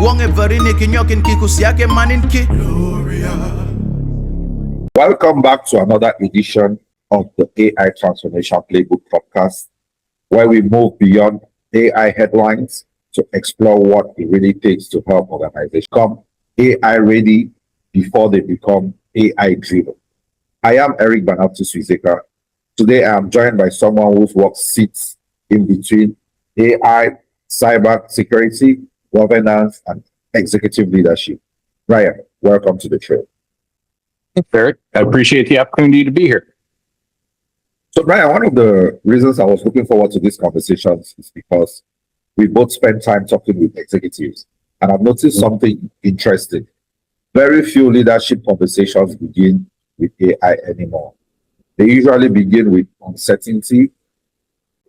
Welcome back to another edition of the AI Transformation Playbook Podcast, where we move beyond AI headlines to explore what it really takes to help organizations become AI ready before they become AI driven. I am Bannavti Suiseka. Today I am joined by someone whose work sits in between AI, cybersecurity, governance, and executive leadership. Brian, welcome to the show. Thanks, Eric. I appreciate the opportunity to be here. So, Brian, one of the reasons I was looking forward to this conversation is because we both spend time talking with executives, and I've noticed something interesting. Very few leadership conversations begin with AI anymore. They usually begin with uncertainty.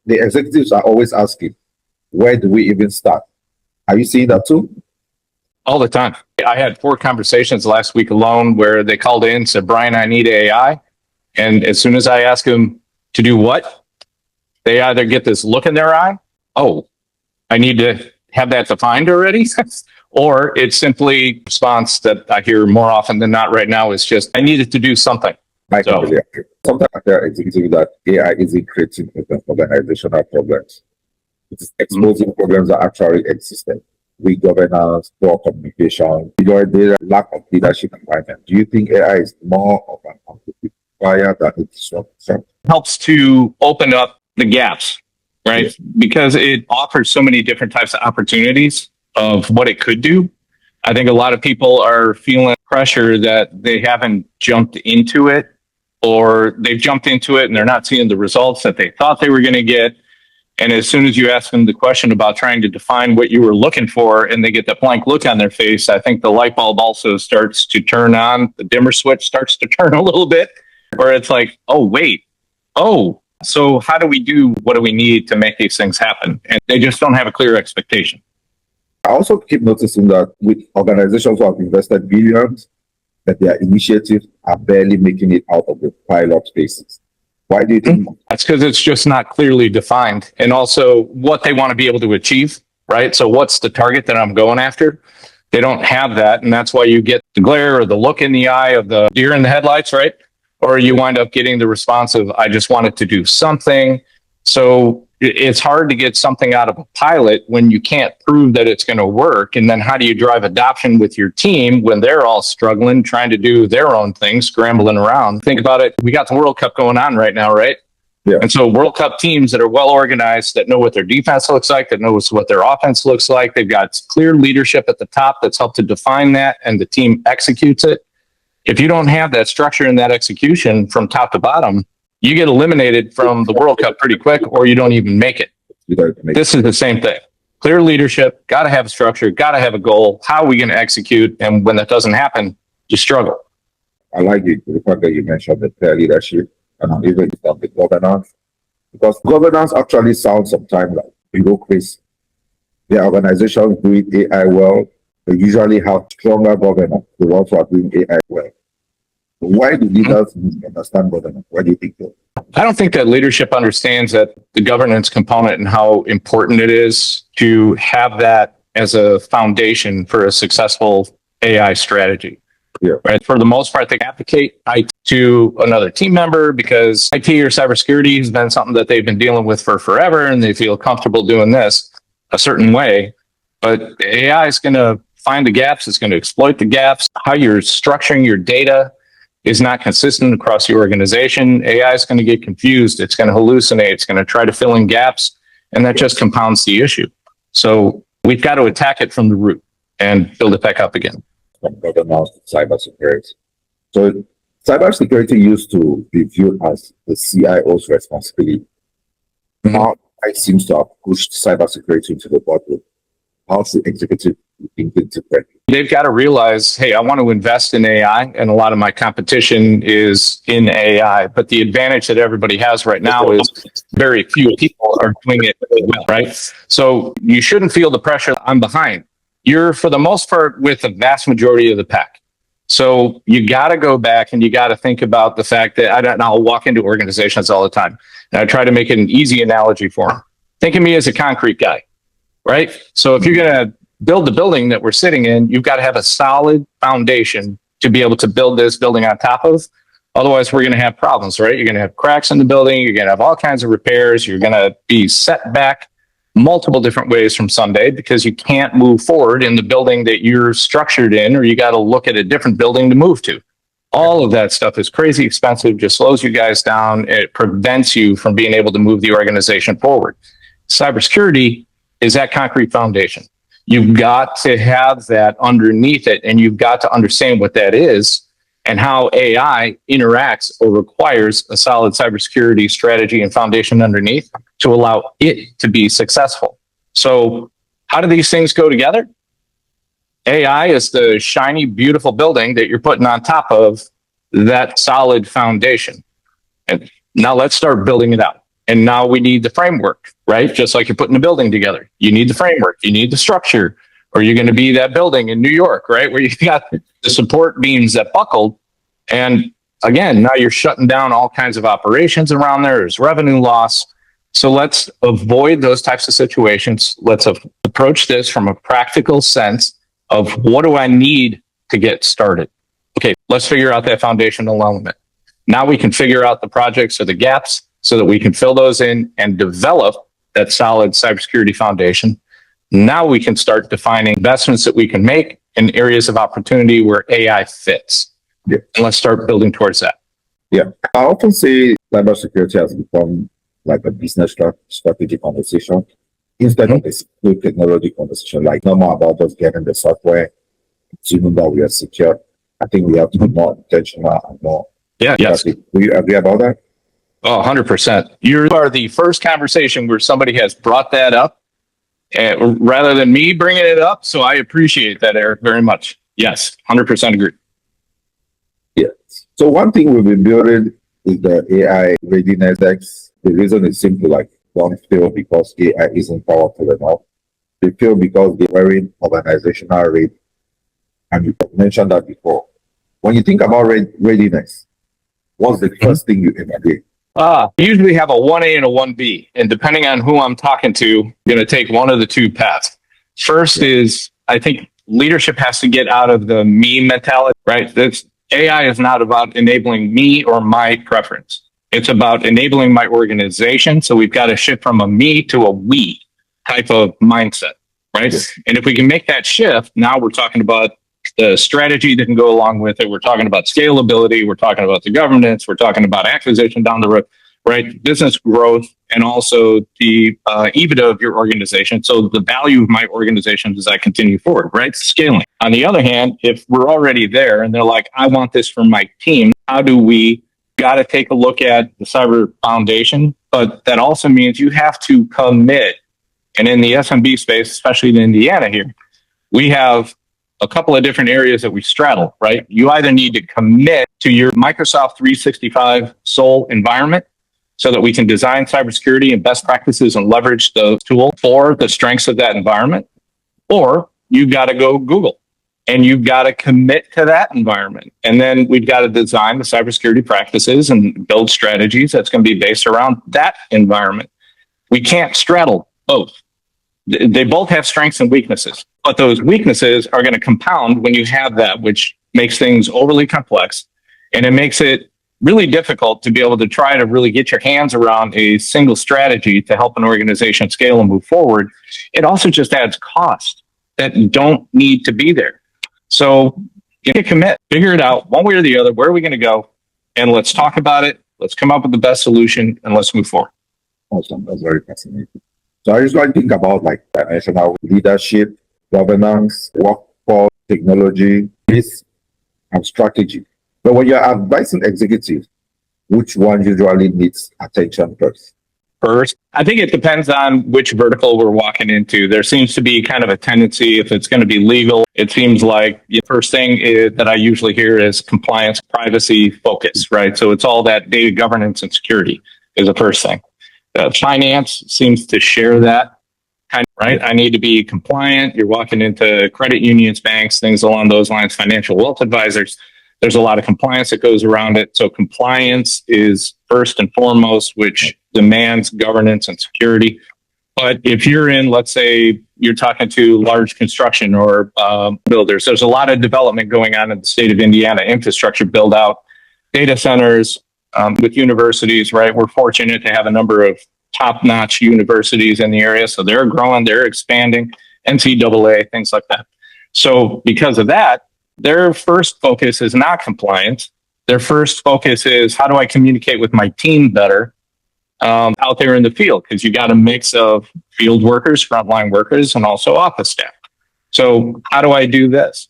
The executives are always asking, where do we even start? Are you seeing that too? All the time. I had 4 conversations last week alone where they called in and said, Brian, I need AI. And as soon as I ask them to do what, they either get this look in their eye, oh, I need to have that defined already, or it's simply response that I hear more often than not right now is just, I needed to do something. Sometimes there are executives that AI isn't creating organizational problems. It is exposing problems that actually existed. Weak governance, poor communication, the lack of leadership environment. Do you think AI is more of an amplifier than a disruptor? Helps to open up the gaps, right? Yes. Because it offers so many different types of opportunities of what it could do. I think a lot of people are feeling pressure that they haven't jumped into it, or they've jumped into it and they're not seeing the results that they thought they were going to get. And as soon as you ask them the question about trying to define what you were looking for and they get that blank look on their face, I think the light bulb also starts to turn on. The dimmer switch starts to turn a little bit, where it's like, oh, wait. Oh, so how do we do what do we need to make these things happen? And they just don't have a clear expectation. I also keep noticing that with organizations who have invested billions, that their initiatives are barely making it out of the pilot spaces. Why do you think? That's because it's just not clearly defined, and also what they want to be able to achieve, right? So what's the target that I'm going after? They don't have that, and that's why you get the glare or the look in the eye of the deer in the headlights, right? Or you wind up getting the response of, I just wanted to do something. So it's hard to get something out of a pilot when you can't prove that it's going to work. And then how do you drive adoption with your team when they're all struggling, trying to do their own thing, scrambling around? Think about it. We got the World Cup going on right now, right? Yeah. And so World Cup teams that are well organized, that know what their defense looks like, that knows what their offense looks like. They've got clear leadership at the top that's helped to define that, and the team executes it. If you don't have that structure and that execution from top to bottom, you get eliminated from the World Cup pretty quick, or you don't even make it. This is the same thing. Clear leadership, got to have a structure, got to have a goal. How are we going to execute? And when that doesn't happen, you struggle. I like the fact that you mentioned the clear leadership and even the governance, because governance actually sounds sometimes like bureaucracy. The organizations doing AI well, they usually have stronger governance. They also are doing AI well. Why do leaders misunderstand governance? Why do you think so? I don't think that leadership understands that the governance component and how important it is to have that as a foundation for a successful AI strategy. Yeah. Right. For the most part, they advocate IT to another team member because IT or cybersecurity has been something that they've been dealing with for forever, and they feel comfortable doing this a certain way. But AI is going to find the gaps. It's going to exploit the gaps. How you're structuring your data is not consistent across the organization. AI is going to get confused. It's going to hallucinate. It's going to try to fill in gaps, and that just compounds the issue. So we've got to attack it from the root and build it back up again. From governance to cybersecurity. So cybersecurity used to be viewed as the CIO's responsibility. Now it seems to have pushed cybersecurity into the bottom. How's the executive thinking differently? They've got to realize, hey, I want to invest in AI, and a lot of my competition is in AI. But the advantage that everybody has right now is very few people are doing it well, right? So you shouldn't feel the pressure. I'm behind. You're, for the most part, with the vast majority of the pack. So you got to go back and you got to think about the fact that I'll walk into organizations all the time, and I try to make it an easy analogy for them. Think of me as a concrete guy, right? So if you're going to build the building that we're sitting in, you've got to have a solid foundation to be able to build this building on top of. Otherwise, we're going to have problems, right? You're going to have cracks in the building. You're going to have all kinds of repairs. You're going to be set back multiple different ways from Sunday because you can't move forward in the building that you're structured in, or you got to look at a different building to move to. All of that stuff is crazy expensive, just slows you guys down. It prevents you from being able to move the organization forward. Cybersecurity is that concrete foundation. You've got to have that underneath it, and you've got to understand what that is and how AI interacts or requires a solid cybersecurity strategy and foundation underneath to allow it to be successful. So how do these things go together? AI is the shiny, beautiful building that you're putting on top of that solid foundation. And now let's start building it out. And now we need the framework, right? Just like you're putting a building together. You need the framework, you need the structure, or you're going to be that building in New York, right? Where you got the support beams that buckled. And again, now you're shutting down all kinds of operations around there. There's revenue loss. So let's avoid those types of situations. Let's approach this from a practical sense of what do I need to get started? Okay, let's figure out that foundational element. Now we can figure out the projects or the gaps so that we can fill those in and develop that solid cybersecurity foundation. Now we can start defining investments that we can make in areas of opportunity where AI fits. Yeah. And let's start building towards that. Yeah. I often say cybersecurity has become like a business strategy conversation instead of a simple technology conversation, like no more about just getting the software, assuming that we are secure. I think we have to be more intentional and more. Yeah. Yes. Do you agree about that? Oh, 100%. You are the first conversation where somebody has brought that up rather than me bringing it up. So I appreciate that, Eric, very much. Yes, 100% agree. Yeah. So one thing we've been building is the AI Readiness X. The reason is simple, like don't fail because AI isn't powerful enough. They fail because they're wearing organizational readiness. And you mentioned that before. When you think about readiness, what's the first thing you ever did? I usually have a 1A and a 1B. And depending on who I'm talking to, I'm going to take one of the two paths. First is, I think leadership has to get out of the me mentality, right? AI is not about enabling me or my preference. It's about enabling my organization. So we've got to shift from a me to a we type of mindset, right? Yes. And if we can make that shift, now we're talking about the strategy that can go along with it. We're talking about scalability. We're talking about the governance. We're talking about acquisition down the road, right? Business growth, and also the EBITDA of your organization. So the value of my organization as I continue forward, right? Scaling. On the other hand, if we're already there and they're like, I want this for my team, how do we got to take a look at the cyber foundation? But that also means you have to commit. And in the SMB space, especially in Indiana here, we have a couple of different areas that we straddle, right? You either need to commit to your Microsoft 365 sole environment so that we can design cybersecurity and best practices and leverage the tool for the strengths of that environment, or you've got to go Google and you've got to commit to that environment. And then we've got to design the cybersecurity practices and build strategies that's going to be based around that environment. We can't straddle both. They both have strengths and weaknesses, but those weaknesses are going to compound when you have that, which makes things overly complex. And it makes it really difficult to be able to try to really get your hands around a single strategy to help an organization scale and move forward. It also just adds cost that don't need to be there. So you can commit, figure it out one way or the other. Where are we going to go? And let's talk about it. Let's come up with the best solution and let's move forward. Awesome. That's very fascinating. So I just want to think about like national leadership, governance, workforce, technology, risk, and strategy. But when you're advising executives, which one usually needs attention first? I think it depends on which vertical we're walking into. There seems to be kind of a tendency, if it's going to be legal, it seems like the first thing that I usually hear is compliance, privacy, focus, right? So it's all that data governance and security is the first thing. Finance seems to share that kind of, right? I need to be compliant. You're walking into credit unions, banks, things along those lines, financial wealth advisors. There's a lot of compliance that goes around it. So compliance is first and foremost, which demands governance and security. But if you're in, let's say, you're talking to large construction or builders. There's a lot of development going on in the state of Indiana, infrastructure build out, data centers with universities, right? We're fortunate to have a number of top-notch universities in the area. So they're growing, they're expanding, NCAA, things like that. So because of that, their first focus is not compliance. Their first focus is how do I communicate with my team better out there in the field? Because you got a mix of field workers, frontline workers, and also office staff. So how do I do this?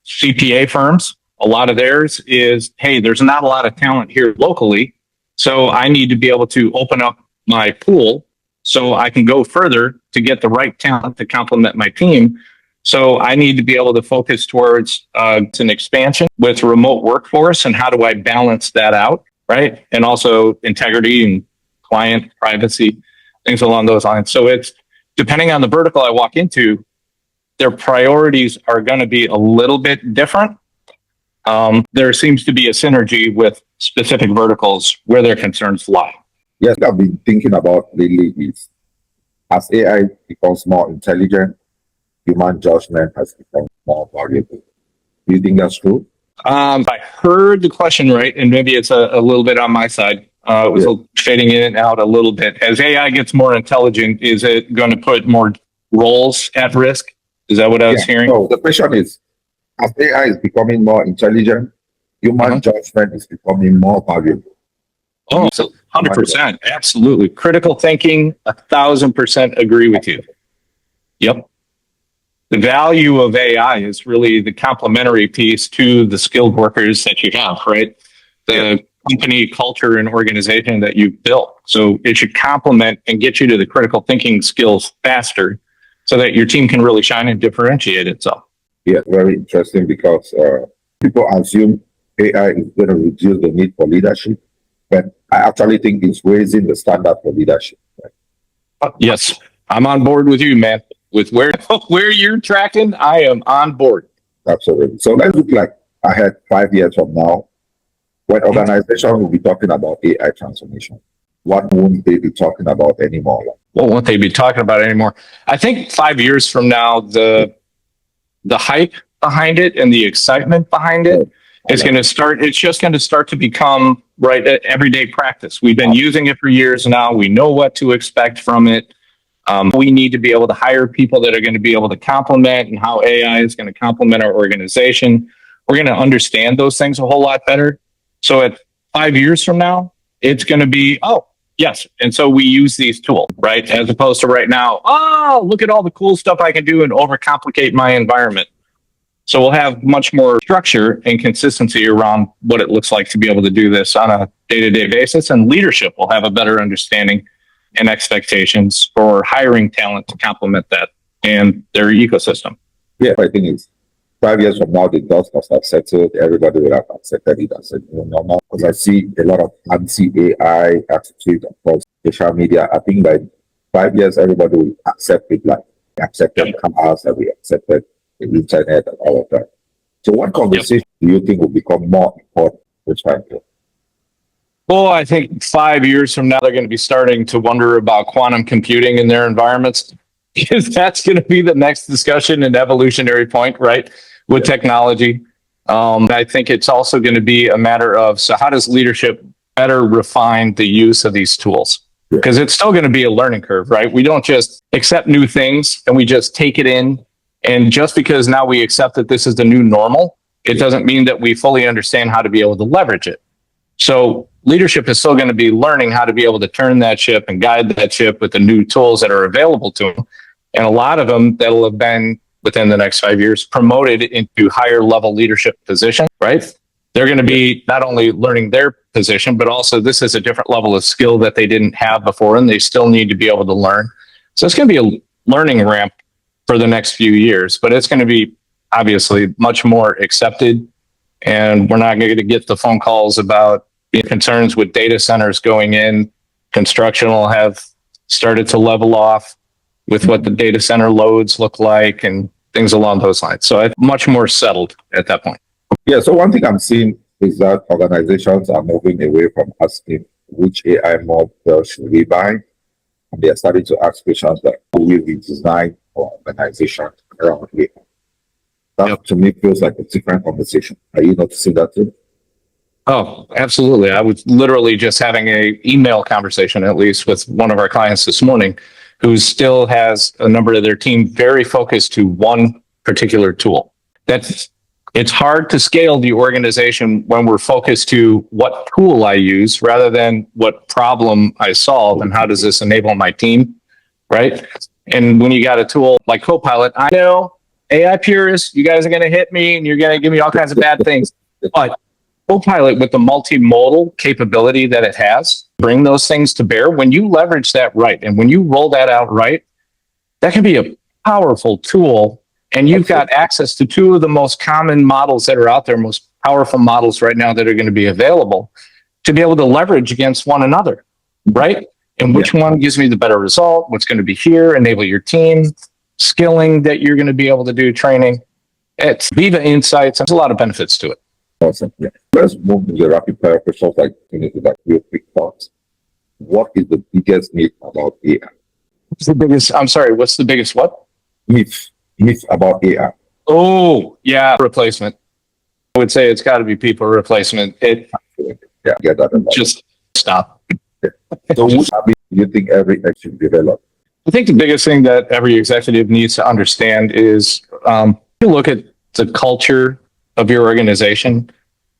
CPA firms, a lot of theirs is, hey, there's not a lot of talent here locally. So I need to be able to open up my pool so I can go further to get the right talent to complement my team. So I need to be able to focus towards an expansion with remote workforce and how do I balance that out, right? And also integrity and client privacy, things along those lines. So it's depending on the vertical I walk into, their priorities are going to be a little bit different. There seems to be a synergy with specific verticals where their concerns lie. Yes, I've been thinking about lately is as AI becomes more intelligent, human judgment has become more valuable. Do you think that's true? If I heard the question right, and maybe it's a little bit on my side, it was fading in and out a little bit. As AI gets more intelligent, is it going to put more roles at risk? Is that what I was hearing? No, the question is, as AI is becoming more intelligent, human judgment is becoming more valuable. Oh, so 100%. Absolutely. Critical thinking, 1,000% agree with you. Yep. The value of AI is really the complementary piece to the skilled workers that you have, right? The company culture and organization that you've built. So it should complement and get you to the critical thinking skills faster so that your team can really shine and differentiate itself. Yeah, very interesting because people assume AI is going to reduce the need for leadership, but I actually think it's raising the standard for leadership. Right? Yes, I'm on board with you, man. With where you're tracking, I am on board. Absolutely. So let's look like ahead 5 years from now, when organizations will be talking about AI transformation. What won't they be talking about anymore? What won't they be talking about anymore? I think 5 years from now, the hype behind it and the excitement behind it is going to start. It's just going to start to become everyday practice. We've been using it for years now. We know what to expect from it. We need to be able to hire people that are going to be able to complement and how AI is going to complement our organization. We're going to understand those things a whole lot better. So at 5 years from now, it's going to be, oh, yes. And so we use these tools, right? As opposed to right now, oh, look at all the cool stuff I can do and overcomplicate my environment. So we'll have much more structure and consistency around what it looks like to be able to do this on a day-to-day basis. And leadership will have a better understanding and expectations for hiring talent to complement that and their ecosystem. Yeah, I think it's 5 years from now, the dust must have settled. Everybody will have accepted it as a new normal. Because I see a lot of anti-AI attitude across social media. I think by 5 years, everybody will accept it, like accepted cars, that we accepted the internet and all of that. So what conversation do you think will become more important this time? Well, I think 5 years from now, they're going to be starting to wonder about quantum computing in their environments, because that's going to be the next discussion and evolutionary point, right? With technology. I think it's also going to be a matter of, so how does leadership better refine the use of these tools? Because it's still going to be a learning curve, right? We don't just accept new things and we just take it in. And just because now we accept that this is the new normal, it doesn't mean that we fully understand how to be able to leverage it. So leadership is still going to be learning how to be able to turn that ship and guide that ship with the new tools that are available to them. And a lot of them that'll have been within the next 5 years promoted into higher level leadership positions, right? They're going to be not only learning their position, but also this is a different level of skill that they didn't have before, and they still need to be able to learn. So it's going to be a learning ramp for the next few years, but it's going to be obviously much more accepted. And we're not going to get the phone calls about concerns with data centers going in. Construction will have started to level off with what the data center loads look like and things along those lines. So it's much more settled at that point. Yeah, so one thing I'm seeing is that organizations are moving away from asking which AI model should we buy. And they are starting to ask questions like, will we redesign our organization around AI. That Yep. to me feels like a different conversation. Are you noticing that too? Oh, absolutely. I was literally just having a email conversation, at least with one of our clients this morning, who still has a number of their team very focused to one particular tool. It's hard to scale the organization when we're focused to what tool I use rather than what problem I solve and how does this enable my team, right? And when you got a tool like Copilot, I know AI purists, you guys are going to hit me and you're going to give me all kinds of bad things, but Copilot with the multimodal capability that it has, bring those things to bear. When you leverage that right, and when you roll that out right, that can be a powerful tool. And you've got access to two of the most common models that are out there, most powerful models right now that are going to be available to be able to leverage against one another, right? And which one gives me the better result? What's going to be here? Enable your team, skilling that you're going to be able to do, training. It's Viva Insights. There's a lot of benefits to it. Awesome. Yeah. Let's move to the rapid fire questions, like real quick thoughts. What is the biggest myth about AI? What's the biggest? I'm sorry. What's the biggest what? Myth about AI. Oh, yeah, replacement. I would say it's got to be people replacement. It Yeah, get that. just stop. So, which habit do you think every should develop? I think the biggest thing that every executive needs to understand is you look at the culture of your organization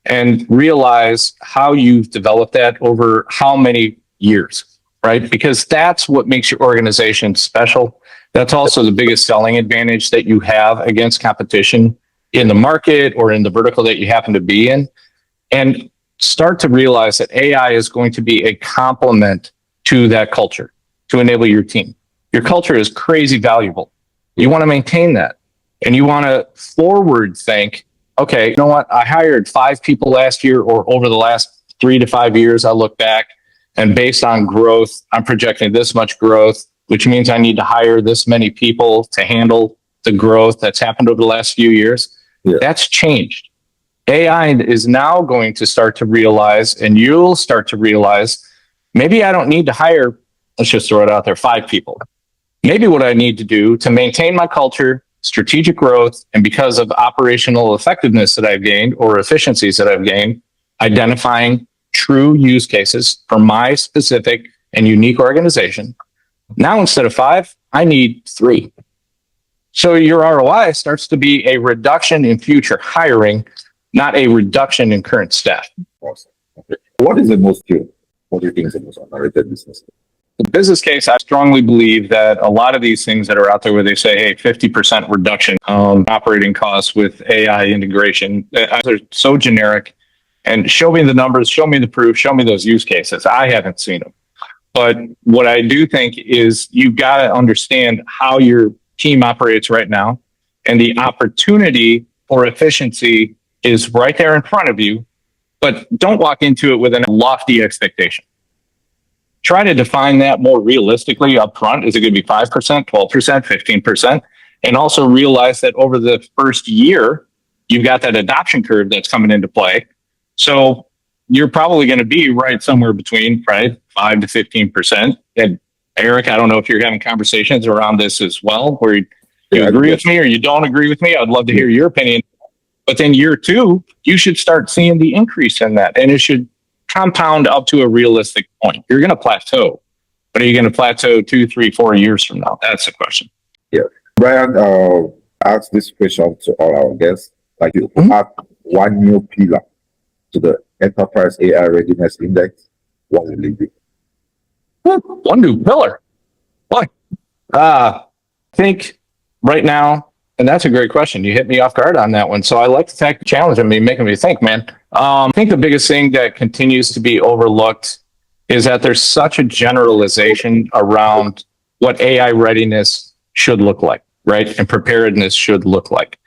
and realize how you've developed that over how many years, right? Because that's what makes your organization special. That's also the biggest selling advantage that you have against competition in the market or in the vertical that you happen to be in. And start to realize that AI is going to be a complement to that culture to enable your team. Your culture is crazy valuable. You want to maintain that. And you want to forward think, okay, you know what? I hired 5 people last year, or over the last 3 to 5 years, I look back and based on growth, I'm projecting this much growth, which means I need to hire this many people to handle the growth that's happened over the last few years. Yeah. That's changed. AI is now going to start to realize, and you'll start to realize, maybe I don't need to hire, let's just throw it out there, 5 people. Maybe what I need to do to maintain my culture, strategic growth, and because of operational effectiveness that I've gained or efficiencies that I've gained, identifying true use cases for my specific and unique organization. Now, instead of 5, I need 3. So your ROI starts to be a reduction in future hiring, not a reduction in current staff. Awesome. Okay. What is the most good? What do you think is the most underrated business? The business case, I strongly believe that a lot of these things that are out there where they say, hey, 50% reduction operating costs with AI integration, they're so generic. And show me the numbers, show me the proof, show me those use cases. I haven't seen them. But what I do think is you've got to understand how your team operates right now. And the opportunity for efficiency is right there in front of you. But don't walk into it with a lofty expectation. Try to define that more realistically up front. Is it going to be 5%, 12%, 15%? And also realize that over the first year, you've got that adoption curve that's coming into play. So you're probably going to be right somewhere between 5 to 15%. And Eric, I don't know if you're having conversations around this as well, where you agree with me or you don't agree with me. I'd love to hear your opinion. But then year 2, you should start seeing the increase in that. And it should compound up to a realistic point. You're going to plateau, but are you going to plateau 2, 3, 4 years from now? That's the question. Yeah. Brian, ask this question to all our guests. Like, you add one new pillar to the Enterprise AI Readiness Index, what will it be? One new pillar. Why? I think right now, and that's a great question. You hit me off guard on that one. So I like to take the challenge of me, making me think, man. I think the biggest thing that continues to be overlooked is that there's such a generalization around what AI readiness should look like, right? And preparedness should look like.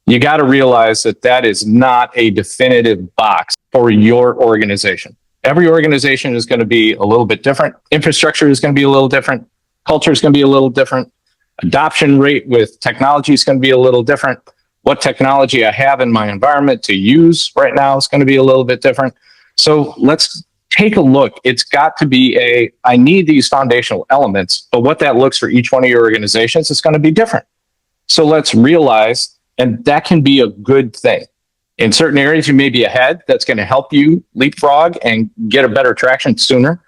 You got to realize that that is not a definitive box for your organization. Every organization is going to be a little bit different. Infrastructure is going to be a little different. Culture is going to be a little different. Adoption rate with technology is going to be a little different. What technology I have in my environment to use right now is going to be a little bit different. So let's take a look. It's got to be I need these foundational elements, but what that looks for each one of your organizations is going to be different. So let's realize, and that can be a good thing. In certain areas, you may be ahead. That's going to help you leapfrog and get a better traction sooner.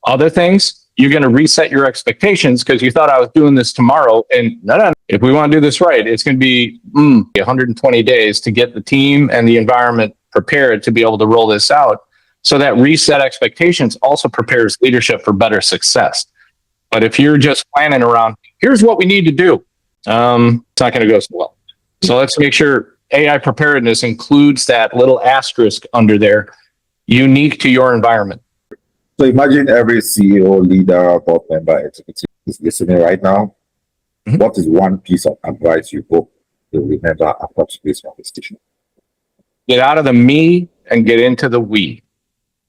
Other things, you're going to reset your expectations because you thought I was doing this tomorrow. And no. If we want to do this right, it's going to be 120 days to get the team and the environment prepared to be able to roll this out. So that reset expectations also prepares leadership for better success. But if you're just planning around, here's what we need to do, it's not going to go so well. So let's make sure AI preparedness includes that little asterisk under there, unique to your environment. So imagine every CEO, leader, board member, executive is listening right now. Mm-hmm. What is one piece of advice you hope you'll remember after today's conversation? Get out of the me and get into the we.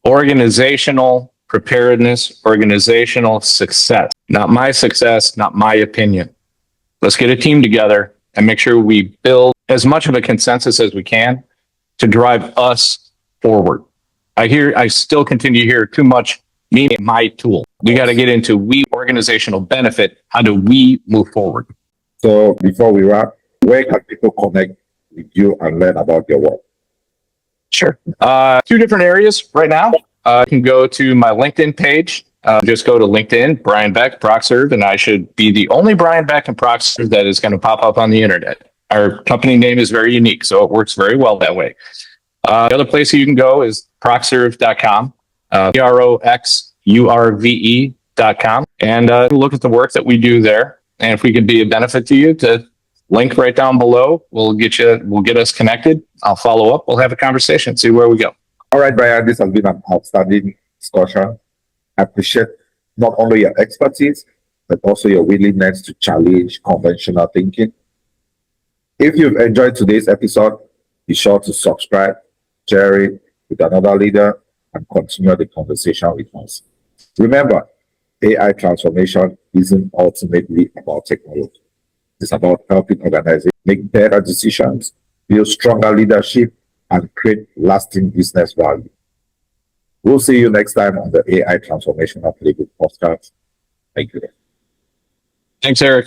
Organizational preparedness, organizational success. Not my success, not my opinion. Let's get a team together and make sure we build as much of a consensus as we can to drive us forward. I still continue to hear too much me and my tool. We got to get into we organizational benefit. How do we move forward? So before we wrap, where can people connect with you and learn about your work? Sure. Two different areas right now. You can go to my LinkedIn page. Just go to LinkedIn, Brian Beck, ProcServe, and I should be the only Brian Beck and ProcServe that is going to pop up on the internet. Our company name is very unique, so it works very well that way. The other place you can go is procserve.com, PROXURVE.com, and look at the work that we do there. And if we could be a benefit to you, to link right down below, we'll get us connected. I'll follow up. We'll have a conversation, see where we go. All right, Brian, this has been an outstanding discussion. I appreciate not only your expertise, but also your willingness to challenge conventional thinking. If you've enjoyed today's episode, be sure to subscribe, share it with another leader, and continue the conversation with us. Remember, AI transformation isn't ultimately about technology. It's about helping organizations make better decisions, build stronger leadership, and create lasting business value. We'll see you next time on the AI Transformation Playbook Podcast. Thank you. Thanks, Eric.